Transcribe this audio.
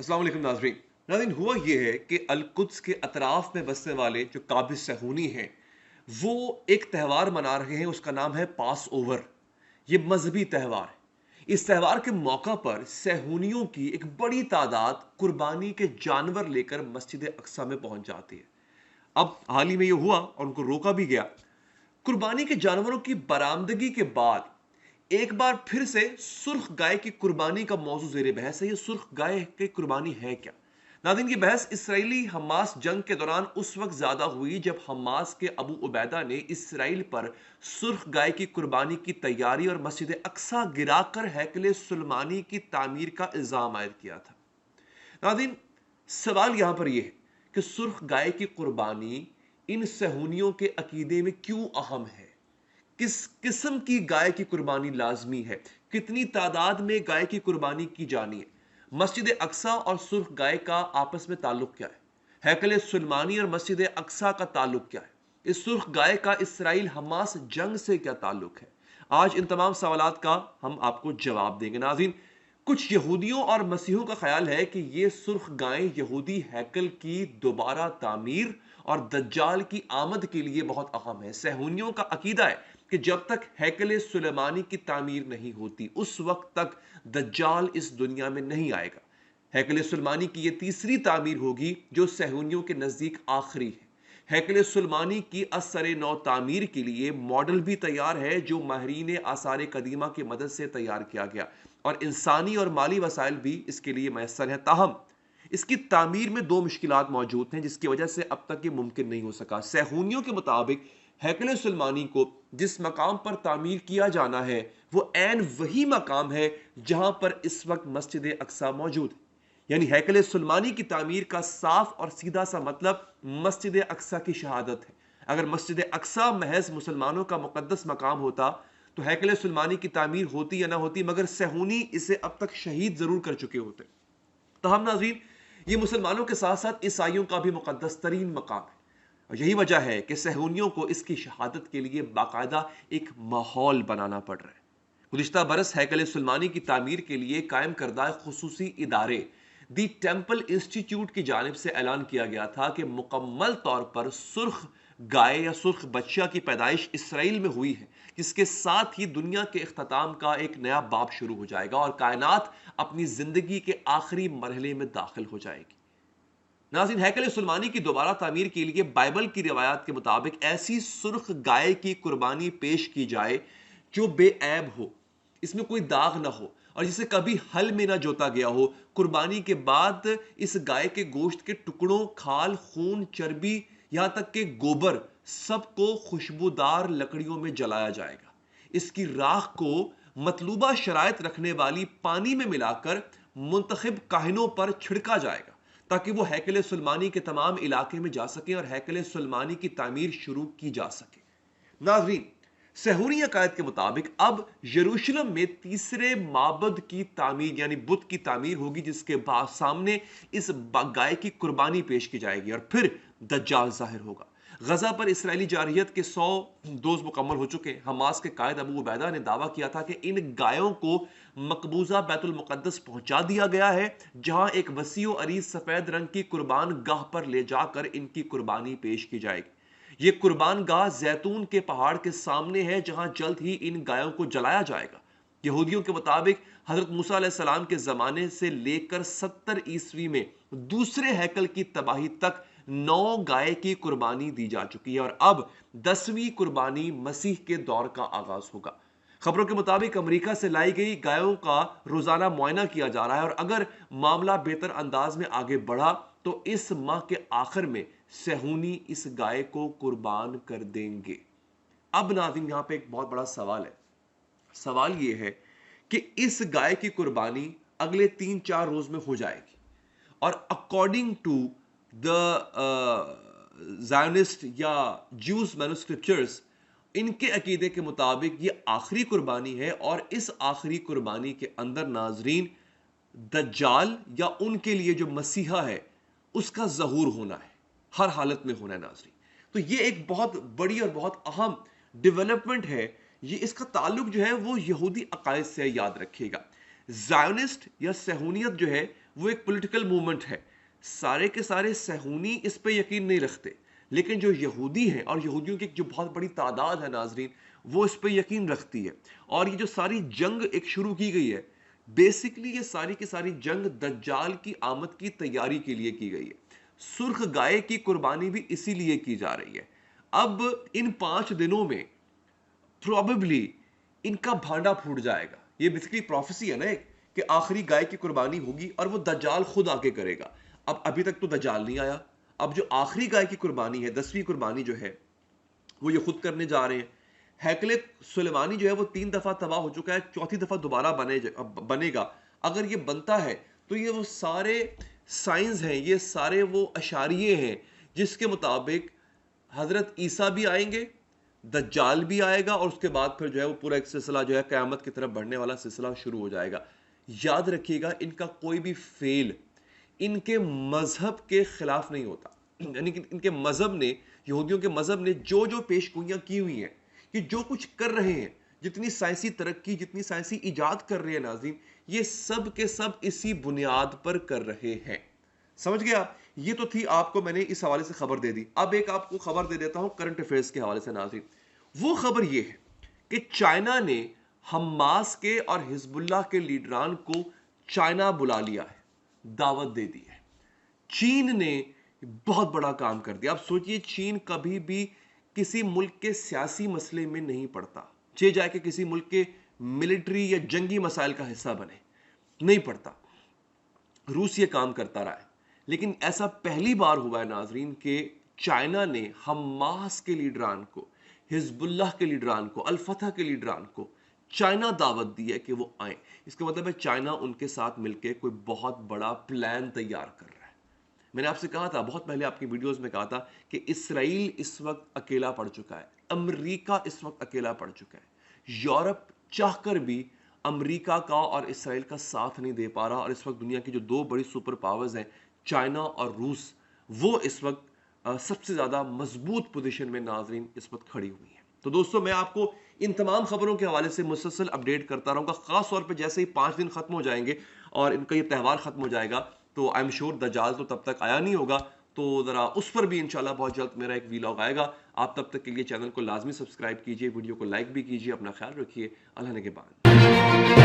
السلام علیکم ناظرین ناظرین ہوا یہ ہے کہ القدس کے اطراف میں بسنے والے جو قابض صہیونی ہیں وہ ایک تہوار منا رہے ہیں، اس کا نام ہے پاس اوور۔ یہ مذہبی تہوار ہے۔ اس تہوار کے موقع پر صہیونیوں کی ایک بڑی تعداد قربانی کے جانور لے کر مسجد اقصی میں پہنچ جاتی ہے۔ اب حال ہی میں یہ ہوا اور ان کو روکا بھی گیا۔ قربانی کے جانوروں کی برآمدگی کے بعد ایک بار پھر سے سرخ گائے کی قربانی کا موضوع زیر بحث ہے۔ یہ سرخ گائے کی قربانی ہے کیا؟ ناظرین، یہ بحث اسرائیلی حماس جنگ کے دوران اس وقت زیادہ ہوئی جب حماس کے ابو عبیدہ نے اسرائیل پر سرخ گائے کی قربانی کی تیاری اور مسجد اقصی گرا کر ہیکل سلیمانی کی تعمیر کا الزام عائد کیا تھا۔ ناظرین، سوال یہاں پر یہ ہے کہ سرخ گائے کی قربانی ان صہیونیوں کے عقیدے میں کیوں اہم ہے؟ کس قسم کی گائے کی قربانی لازمی ہے؟ کتنی تعداد میں گائے کی قربانی کی جانی ہے؟ مسجد اقصی اور سرخ گائے کا آپس میں تعلق کیا ہے؟ ہیکل سلیمانی اور مسجد اقصی کا تعلق کیا ہے؟ اس سرخ گائے کا اسرائیل حماس جنگ سے کیا تعلق ہے؟ آج ان تمام سوالات کا ہم آپ کو جواب دیں گے۔ ناظرین، کچھ یہودیوں اور مسیحیوں کا خیال ہے کہ یہ سرخ گائیں یہودی ہیکل کی دوبارہ تعمیر اور دجال کی آمد کے لیے بہت اہم ہے۔ صہیونیوں کا عقیدہ ہے کہ جب تک ہیکل سلیمانی کی تعمیر نہیں ہوتی اس وقت تک دجال اس دنیا میں نہیں آئے گا۔ ہیکل سلیمانی کی یہ تیسری تعمیر ہوگی جو صہیونیوں کے نزدیک آخری ہے۔ ہیکل سلیمانی کی اثر نو تعمیر کے لیے ماڈل بھی تیار ہے جو ماہرین آثار قدیمہ کی مدد سے تیار کیا گیا، اور انسانی اور مالی وسائل بھی اس کے لیے میسر ہیں۔ تاہم اس کی تعمیر میں دو مشکلات موجود ہیں جس کی وجہ سے اب تک یہ ممکن نہیں ہو سکا۔ صہیونیوں کے مطابق ہیکل سلیمانی کو جس مقام پر تعمیر کیا جانا ہے وہ عین وہی مقام ہے جہاں پر اس وقت مسجد اقصی موجود ہے۔ یعنی ہیکل سلیمانی کی تعمیر کا صاف اور سیدھا سا مطلب مسجد اقصی کی شہادت ہے۔ اگر مسجد اقصی محض مسلمانوں کا مقدس مقام ہوتا تو ہیکل سلیمانی کی تعمیر ہوتی یا نہ ہوتی، مگر صہیونی اسے اب تک شہید ضرور کر چکے ہوتے۔ تاہم ناظرین، یہ مسلمانوں کے ساتھ ساتھ عیسائیوں کا بھی مقدس ترین مقام ہے، اور یہی وجہ ہے کہ صہیونیوں کو اس کی شہادت کے لیے باقاعدہ ایک ماحول بنانا پڑ رہا ہے۔ گزشتہ برس ہیکل سلیمانی کی تعمیر کے لیے قائم کردہ خصوصی ادارے دی ٹیمپل انسٹیٹیوٹ کی جانب سے اعلان کیا گیا تھا کہ مکمل طور پر سرخ گائے یا سرخ بچہ کی پیدائش اسرائیل میں ہوئی ہے، جس کے ساتھ ہی دنیا کے اختتام کا ایک نیا باب شروع ہو جائے گا اور کائنات اپنی زندگی کے آخری مرحلے میں داخل ہو جائے گی۔ ناظرین، ہیکل سلیمانی کی دوبارہ تعمیر کے لیے بائبل کی روایات کے مطابق ایسی سرخ گائے کی قربانی پیش کی جائے جو بے عیب ہو، اس میں کوئی داغ نہ ہو اور جسے کبھی ہل میں نہ جوتا گیا ہو۔ قربانی کے بعد اس گائے کے گوشت کے ٹکڑوں، کھال، خون، چربی، یہاں تک کہ گوبر، سب کو خوشبودار لکڑیوں میں جلایا جائے گا۔ اس کی راکھ کو مطلوبہ شرائط رکھنے والی پانی میں ملا کر منتخب کاہنوں پر چھڑکا جائے گا تاکہ وہ ہیکل سلیمانی کے تمام علاقے میں جا سکیں اور ہیکل سلیمانی کی تعمیر شروع کی جا سکے۔ ناظرین، صہیونی عقائد کے مطابق اب یروشلم میں تیسرے معبد کی تعمیر یعنی بت کی تعمیر ہوگی جس کے سامنے اس گائے کی قربانی پیش کی جائے گی اور پھر دجال ظاہر ہوگا۔ غزہ پر اسرائیلی جارحیت کے 100 ڈوز مکمل ہو چکے ہیں۔ حماس کے قائد ابو عبیدہ نے دعویٰ کیا تھا کہ ان گایوں کو مقبوضہ بیت المقدس پہنچا دیا گیا ہے، جہاں ایک وسیع و عریض سفید رنگ کی قربان گاہ پر لے جا کر ان کی قربانی پیش کی جائے گی۔ یہ قربان گاہ زیتون کے پہاڑ کے سامنے ہے جہاں جلد ہی ان گایوں کو جلایا جائے گا۔ یہودیوں کے مطابق حضرت موسیٰ علیہ السلام کے زمانے سے لے کر 70 عیسوی میں دوسرے ہیکل کی تباہی تک 9 گائے کی قربانی دی جا چکی ہے اور اب 10ویں قربانی مسیح کے دور کا آغاز ہوگا۔ خبروں کے مطابق امریکہ سے لائی گئی گایوں کا روزانہ معائنہ کیا جا رہا ہے اور اگر معاملہ بہتر انداز میں آگے بڑھا تو اس ماہ کے آخر میں صہیونی اس گائے کو قربان کر دیں گے۔ اب ناظرین، یہاں پہ ایک بہت بڑا سوال ہے۔ سوال یہ ہے کہ اس گائے کی قربانی اگلے 3-4 روز میں ہو جائے گی اور اکارڈنگ ٹو دا زائونسٹ یا جوز مینوسکرپچرز، ان کے عقیدے کے مطابق یہ آخری قربانی ہے اور اس آخری قربانی کے اندر ناظرین دجال یا ان کے لیے جو مسیحا ہے اس کا ظہور ہونا ہے، ہر حالت میں ہونا ہے ناظرین۔ تو یہ ایک بہت بڑی اور بہت اہم ڈیولپمنٹ ہے۔ یہ اس کا تعلق جو ہے وہ یہودی عقائد سے، یاد رکھیے گا۔ زائونسٹ یا صہیونیت جو ہے وہ ایک پولیٹیکل موومنٹ ہے. سارے کے سارے صہیونی اس پہ یقین نہیں رکھتے، لیکن جو یہودی ہیں اور یہودیوں کی جو بہت بڑی تعداد ہے ناظرین، وہ اس پہ یقین رکھتی ہے. اور یہ جو ساری جنگ ایک شروع کی گئی ہے، بیسیکلی یہ ساری کی ساری جنگ دجال کی آمد کی تیاری کے لیے کی گئی ہے. سرخ گائے کی قربانی بھی اسی لیے کی جا رہی ہے. اب ان 5 دنوں میں پروبیبلی ان کا بھانڈا پھوٹ جائے گا. یہ بیسیکلی پروفیسی ہے نا ایک، کہ آخری گائے کی قربانی ہوگی اور وہ دجال خود آ کے کرے گا. اب ابھی تک تو دجال نہیں آیا. اب جو آخری گائے کی قربانی ہے، 10ویں قربانی جو ہے، وہ یہ خود کرنے جا رہے ہیں. ہیکل سلیمانی جو ہے وہ 3 دفعہ تباہ ہو چکا ہے، 4تھی دفعہ دوبارہ بنے گا. اگر یہ بنتا ہے تو یہ وہ سارے سائنز ہیں، یہ سارے وہ اشاریے ہیں جس کے مطابق حضرت عیسیٰ بھی آئیں گے، دجال بھی آئے گا، اور اس کے بعد پھر جو ہے وہ پورا ایک سلسلہ جو ہے قیامت کی طرف بڑھنے والا سلسلہ شروع ہو جائے گا. یاد رکھیے گا، ان کا کوئی بھی فیل ان کے مذہب کے خلاف نہیں ہوتا. یعنی کہ ان کے مذہب نے، یہودیوں کے مذہب نے جو جو پیش گوئیاں کی ہوئی ہیں، کہ جو کچھ کر رہے ہیں، جتنی سائنسی ترقی، جتنی سائنسی ایجاد کر رہے ہیں ناظرین، یہ سب کے سب اسی بنیاد پر کر رہے ہیں. سمجھ گیا؟ یہ تو تھی آپ کو میں نے اس حوالے سے خبر دے دی. اب ایک آپ کو خبر دے دیتا ہوں کرنٹ افیئرز کے حوالے سے ناظرین. وہ خبر یہ ہے کہ چائنا نے حماس کے اور حزب اللہ کے لیڈران کو چائنا بلا لیا ہے، دعوت دے دی ہے. چین نے بہت بڑا کام کر دیا. اب سوچئے، چین کبھی بھی کسی ملک کے سیاسی مسئلے میں نہیں پڑتا، چاہے جائے کہ کسی ملک کے ملٹری یا جنگی مسائل کا حصہ بنے، نہیں پڑتا. روس یہ کام کرتا رہا ہے، لیکن ایسا پہلی بار ہوا ہے ناظرین کہ چائنا نے حماس کے لیڈران کو، حزب اللہ کے لیڈران کو، الفتح کے لیڈران کو چائنا دعوت دی ہے کہ وہ آئیں. اس کا مطلب ہے چائنا ان کے ساتھ مل کے کوئی بہت بڑا پلان تیار کر رہا ہے. میں نے آپ سے کہا تھا بہت پہلے، آپ کی ویڈیوز میں کہا تھا کہ اسرائیل اس وقت اکیلا پڑ چکا ہے، امریکہ اس وقت اکیلا پڑ چکا ہے. یورپ چاہ کر بھی امریکہ کا اور اسرائیل کا ساتھ نہیں دے پا رہا، اور اس وقت دنیا کی جو 2 بڑی سپر پاورز ہیں، چائنا اور روس، وہ اس وقت سب سے زیادہ مضبوط پوزیشن میں ناظرین اس وقت کھڑی ہوئی ہیں. تو دوستو، میں آپ کو ان تمام خبروں کے حوالے سے مسلسل اپڈیٹ کرتا رہوں گا. خاص طور پہ جیسے ہی 5 دن ختم ہو جائیں گے اور ان کا یہ تہوار ختم ہو جائے گا، تو آئی ایم شیور دجال تو تب تک آیا نہیں ہوگا، تو ذرا اس پر بھی انشاءاللہ بہت جلد میرا ایک ویلاگ آئے گا. آپ تب تک کے لیے چینل کو لازمی سبسکرائب کیجئے، ویڈیو کو لائک بھی کیجئے. اپنا خیال رکھیے. اللہ نگہبان.